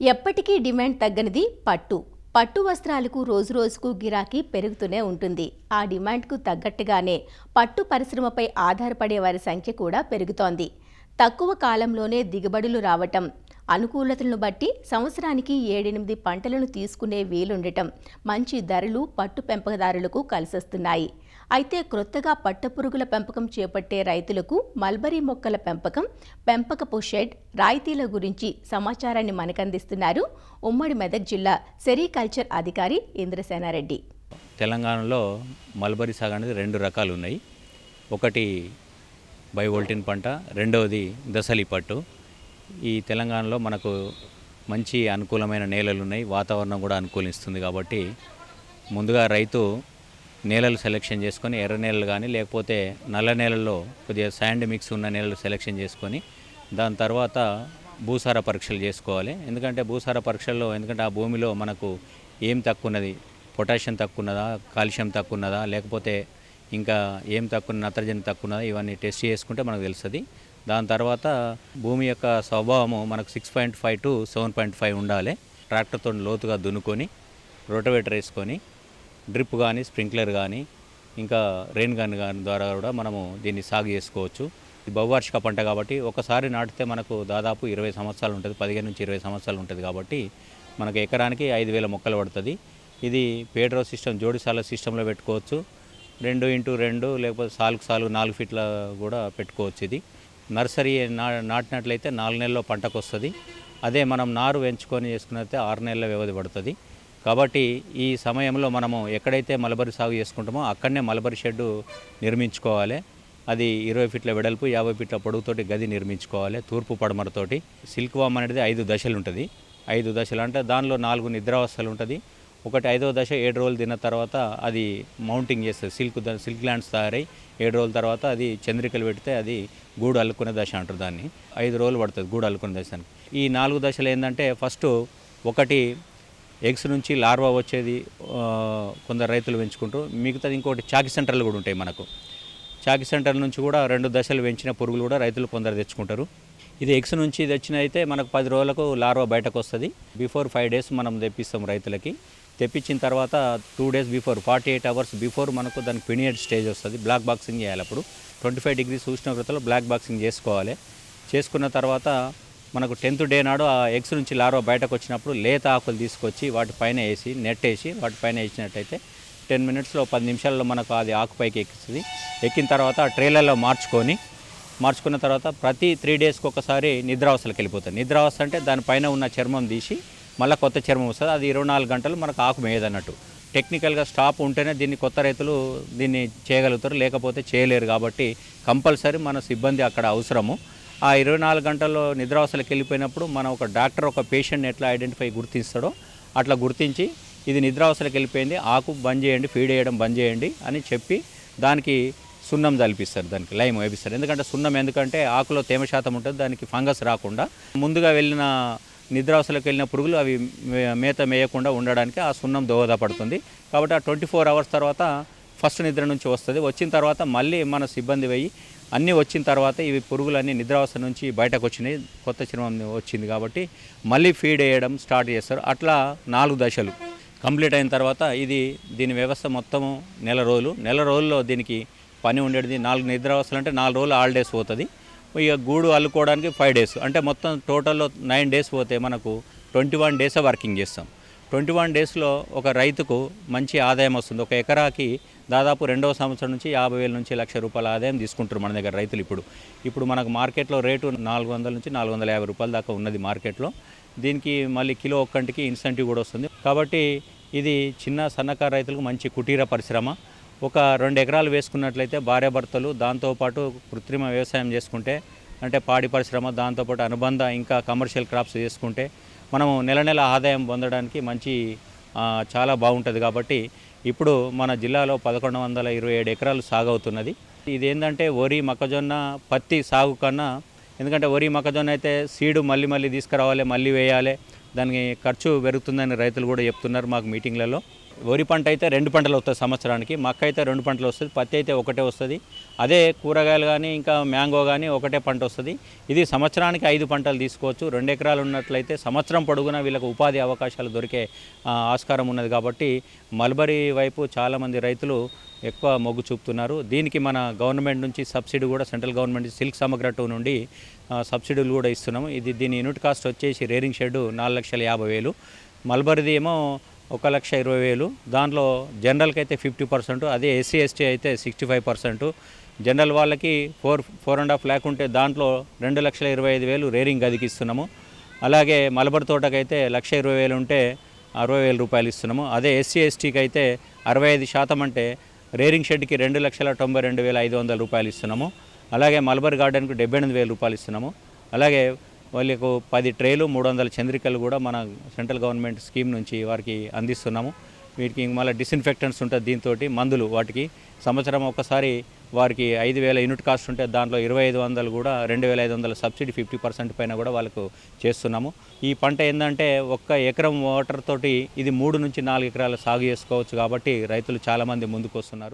ఎప్పటికీ డిమాండ్ తగ్గనిది పట్టు. పట్టు వస్త్రాలకు రోజురోజుకు గిరాకీ పెరుగుతూనే ఉంటుంది. ఆ డిమాండ్కు తగ్గట్టుగానే పట్టు పరిశ్రమపై ఆధారపడే వారి సంఖ్య కూడా పెరుగుతోంది. తక్కువ కాలంలోనే దిగుబడులు రావటం, అనుకూలతలను బట్టి సంవత్సరానికి 7-8 పంటలను తీసుకునే వీలుండటం, మంచి ధరలు పట్టు పెంపకదారులకు కలిసొస్తున్నాయి. అయితే క్రొత్తగా పట్టపురుగుల పెంపకం చేపట్టే రైతులకు మల్బరీ మొక్కల పెంపకం, పెంపకపు షెడ్, రాయితీల గురించి సమాచారాన్ని మనకందిస్తున్నారు ఉమ్మడి మెదక్ జిల్లా సెరికల్చర్ అధికారి ఇంద్రసేనారెడ్డి. తెలంగాణలో మల్బరీ సాగు అనేది 2 రకాలు ఉన్నాయి. ఒకటి బైవోల్టిన్ పంట, రెండవది దసలి పట్టు. ఈ తెలంగాణలో మనకు మంచి అనుకూలమైన నేలలు ఉన్నాయి, వాతావరణం కూడా అనుకూలిస్తుంది. కాబట్టి ముందుగా రైతు నేలలు సెలెక్షన్ చేసుకొని ఎర్ర నేలలు కానీ లేకపోతే నల్ల నేలల్లో కొద్దిగా శాండ్ మిక్స్ ఉన్న నేలలు సెలెక్షన్ చేసుకొని దాని తర్వాత భూసార పరీక్షలు చేసుకోవాలి. ఎందుకంటే భూసార పరీక్షల్లో ఆ భూమిలో మనకు ఏం తక్కువ ఉన్నది, పొటాషియం తక్కువ ఉన్నదా, కాల్షియం తక్కువ ఉన్నదా, లేకపోతే ఇంకా ఏం తక్కువ, నత్రజని తక్కువ ఉన్నదా, ఇవన్నీ టెస్ట్ చేసుకుంటే మనకు తెలుస్తుంది. దాని తర్వాత భూమి యొక్క స్వభావము మనకు 6.5 to 7.5 ఉండాలి. ట్రాక్టర్తో లోతుగా దున్నుకొని రోటవేటర్ వేసుకొని డ్రిప్ కానీ స్ప్రింక్లర్ కానీ ఇంకా రెయిన్ గన్ కానీ ద్వారా కూడా మనము దీన్ని సాగు చేసుకోవచ్చు. ఇది బహువార్షిక పంట కాబట్టి ఒకసారి నాటితే మనకు దాదాపు 20 సంవత్సరాలు ఉంటుంది, 15 నుంచి 20 సంవత్సరాలు ఉంటుంది. కాబట్టి మనకు ఎకరానికి 5,000 మొక్కలు పడుతుంది. ఇది పేడ్రో సిస్టమ్, జోడిసాల సిస్టంలో పెట్టుకోవచ్చు. 2x2 లేకపోతే సాలుకు 4 ఫీట్ల కూడా పెట్టుకోవచ్చు. ఇది నర్సరీ నాటినట్లయితే 4 నెలల్లో పంటకు వస్తుంది. అదే మనం నారు పెంచుకొని చేసుకున్నట్లయితే 6 నెలల వ్యవధి పడుతుంది. కాబట్టి ఈ సమయంలో మనము ఎక్కడైతే మల్బరీ సాగు చేసుకుంటామో అక్కడనే మల్బరీ షెడ్ నిర్మించుకోవాలి. అది 20 ఫీట్ల వెడల్పు, 50 ఫీట్ల పొడుగుతోటి గది నిర్మించుకోవాలి. తూర్పు పడమరతోటి. సిల్క్ వామ్ అనేది 5 దశలు ఉంటుంది. 5 దశలు అంటే దానిలో 4 నిద్రావస్థలు ఉంటుంది. ఒకటి 5వ దశ 7 రోజులు తిన్న తర్వాత అది మౌంటింగ్ చేస్తుంది. సిల్క్ గ్లాండ్స్ తయారై 7 రోజుల తర్వాత అది చంద్రికలు పెడితే అది గూడు అల్లుకునే దశ అంటారు. దాన్ని 5 రోజులు పడుతుంది గూడు అల్లుకునే దశ. ఈ 4 దశలు ఏంటంటే ఫస్ట్ ఒకటి ఎగ్స్ నుంచి లార్వా వచ్చేది కొందరు రైతులు పెంచుకుంటారు. మిగతాది ఇంకోటి చాకి సెంటర్లు కూడా ఉంటాయి. మనకు చాకి సెంటర్ నుంచి కూడా 2 దశలు పెంచిన పురుగులు కూడా రైతులు కొందరు తెచ్చుకుంటారు. ఇది ఎగ్స్ నుంచి తెచ్చిన అయితే మనకు 10 రోజులకు లార్వా బయటకు వస్తుంది. బిఫోర్ 5 days మనం తెప్పిస్తాం రైతులకి. తెప్పించిన తర్వాత 2 days బిఫోర్, 48 hours బిఫోర్ మనకు దానికి పినియడ్ స్టేజ్ వస్తుంది. బ్లాక్ బాక్సింగ్ చేయాలి. అప్పుడు 25 degrees ఉష్ణోగ్రతలో బ్లాక్ బాక్సింగ్ చేసుకోవాలి. చేసుకున్న తర్వాత మనకు 10th day నాడు ఆ ఎగ్స్ నుంచి లార్వా బయటకు వచ్చినప్పుడు లేత ఆకులు తీసుకొచ్చి వాటిపైన వేసి నెట్ వేసి వాటిపైన వేసినట్టయితే 10 minutesలో 10 నిమిషాల్లో మనకు అది ఆకుపైకి ఎక్కుతుంది. ఎక్కిన తర్వాత ట్రేలలో మార్చుకున్న తర్వాత ప్రతి 3 daysకి ఒకసారి నిద్రావస్థలకు వెళ్ళిపోతుంది. నిద్రావస్థ అంటే దానిపైన ఉన్న చర్మం తీసి మళ్ళీ కొత్త చర్మం వస్తుంది. అది 24 గంటలు మనకు ఆకు మేయదన్నట్టు. టెక్నికల్గా స్టాప్ ఉంటేనే దీన్ని కొత్త రైతులు దీన్ని చేయగలుగుతారు, లేకపోతే చేయలేరు. కాబట్టి కంపల్సరీ మన సిబ్బంది అక్కడ అవసరము. ఆ 24 గంటల్లో నిద్రావస్థలకు వెళ్ళిపోయినప్పుడు మనం ఒక డాక్టర్ ఒక పేషెంట్ని ఎట్లా గుర్తిస్తాడో అట్లా గుర్తించి ఇది నిద్రావస్థలకు వెళ్ళిపోయింది, ఆకు బంద్ చేయండి, ఫీడ్ చేయడం బంద్ చేయండి అని చెప్పి దానికి సున్నం జలిపిస్తారు, దానికి లైమ్ వేపిస్తారు. ఎందుకంటే ఆకులో తేమ శాతం ఉంటుంది, దానికి ఫంగస్ రాకుండా. ముందుగా వెళ్ళిన నిద్రావస్థలకు వెళ్ళిన పురుగులు అవి మేత మేయకుండా ఉండడానికి ఆ సున్నం దోహదపడుతుంది. కాబట్టి ఆ 24 hours తర్వాత ఫస్ట్ నిద్ర నుంచి వస్తుంది. వచ్చిన తర్వాత మళ్ళీ మన సిబ్బంది వెయ్యి అన్నీ వచ్చిన తర్వాత ఇవి పురుగులన్నీ నిద్రావస్థ నుంచి బయటకు వచ్చినాయి, కొత్త చర్మం వచ్చింది కాబట్టి మళ్ళీ ఫీడ్ వేయడం స్టార్ట్ చేస్తారు. అట్లా 4 దశలు కంప్లీట్ అయిన తర్వాత దీని వ్యవస్థ మొత్తము నెల రోజుల్లో దీనికి పని ఉండేది. 4 నిద్రావస్థలు అంటే 4 రోజులు హాలిడేస్ పోతుంది. ఇక గూడు అల్లుకోవడానికి 5 days, అంటే మొత్తం టోటల్లో 9 days పోతే మనకు 21 days వర్కింగ్ చేస్తాం. 21 daysలో ఒక రైతుకు మంచి ఆదాయం వస్తుంది. ఒక ఎకరాకి దాదాపు 2వ సంవత్సరం నుంచి 50,000 నుంచి ₹1,00,000 ఆదాయం తీసుకుంటారు మన దగ్గర రైతులు. ఇప్పుడు మనకు మార్కెట్లో రేటు 400 నుంచి 450 రూపాయల దాకా ఉన్నది మార్కెట్లో. దీనికి మళ్ళీ కిలో ఒక్కంటికి ఇన్సెంటివ్ కూడా వస్తుంది. కాబట్టి ఇది చిన్న సన్నకారు రైతులకు మంచి కుటీర పరిశ్రమ. ఒక 2 ఎకరాలు వేసుకున్నట్లయితే భార్యాభర్తలు దాంతోపాటు కృత్రిమ వ్యవసాయం చేసుకుంటే, అంటే పాడి పరిశ్రమ, దాంతోపాటు అనుబంధ ఇంకా కమర్షియల్ క్రాప్స్ చేసుకుంటే మనము నెల ఆదాయం పొందడానికి చాలా బాగుంటుంది. కాబట్టి ఇప్పుడు మన జిల్లాలో 1127 ఎకరాలు సాగు అవుతున్నది. ఇదేంటంటే వరి, మొక్కజొన్న, పత్తి సాగు కన్నా, ఎందుకంటే వరి, మొక్కజొన్న అయితే సీడు మళ్ళీ తీసుకురావాలి, మళ్ళీ వేయాలి, దానికి ఖర్చు పెరుగుతుందని రైతులు కూడా చెప్తున్నారు మాకు మీటింగ్లలో. వరి పంట అయితే 2 పంటలు వస్తుంది సంవత్సరానికి, మక్క అయితే 2 పంటలు వస్తుంది, పత్తి అయితే ఒకటే వస్తుంది. అదే కూరగాయలు కానీ ఇంకా మ్యాంగో కానీ ఒకటే పంట వస్తుంది. ఇది సంవత్సరానికి 5 పంటలు తీసుకోవచ్చు. 2 ఎకరాలు ఉన్నట్లయితే సంవత్సరం పొడుగునా వీళ్ళకు ఉపాధి అవకాశాలు దొరికే ఆస్కారం ఉన్నది. కాబట్టి మల్బరీ వైపు చాలామంది రైతులు ఎక్కువ మొగ్గు చూపుతున్నారు. దీనికి మన గవర్నమెంట్ నుంచి సబ్సిడీ కూడా, సెంట్రల్ గవర్నమెంట్ సిల్క్ సమగ్ర 2 నుండి సబ్సిడీలు కూడా ఇస్తున్నాము. దీని యూనిట్ కాస్ట్ వచ్చేసి రేరింగ్ షెడ్ 4,50,000, మల్బరీది ఏమో 1,20,000. దాంట్లో జనరల్కి అయితే 50%, అదే ఎస్సీ ఎస్టీ అయితే 65%. జనరల్ వాళ్ళకి 4.5 lakh ఉంటే దాంట్లో 2,25,000 రేరింగ్ గదికి ఇస్తున్నాము. అలాగే మల్బరీ తోటకైతే 1,20,000 ఉంటే 60,000 రూపాయలు ఇస్తున్నాము. అదే ఎస్సీ ఎస్టీకి అయితే 65% అంటే రేరింగ్ షెడ్కి 2,92,500 రూపాయలు ఇస్తున్నాము. అలాగే మల్బరీ గార్డెన్కు 78,000 రూపాయలు ఇస్తున్నాము. అలాగే వాళ్ళకు 10 ట్రేలు 300 చంద్రికలు కూడా మన సెంట్రల్ గవర్నమెంట్ స్కీమ్ నుంచి వారికి అందిస్తున్నాము. వీటికి మళ్ళీ డిస్ఇన్ఫెక్టెంట్స్ ఉంటుంది, దీంతో మందులు వాటికి సంవత్సరం ఒకసారి వారికి 5,000 యూనిట్ కాస్ట్ ఉంటే దాంట్లో 2,500 కూడా 2,500 సబ్సిడీ 50% పైన కూడా వాళ్ళకు చేస్తున్నాము. ఈ పంట ఏంటంటే 1 ఎకరం వాటర్ తోటి ఇది 3 నుంచి 4 ఎకరాలు సాగు చేసుకోవచ్చు. కాబట్టి రైతులు చాలామంది ముందుకు వస్తున్నారు.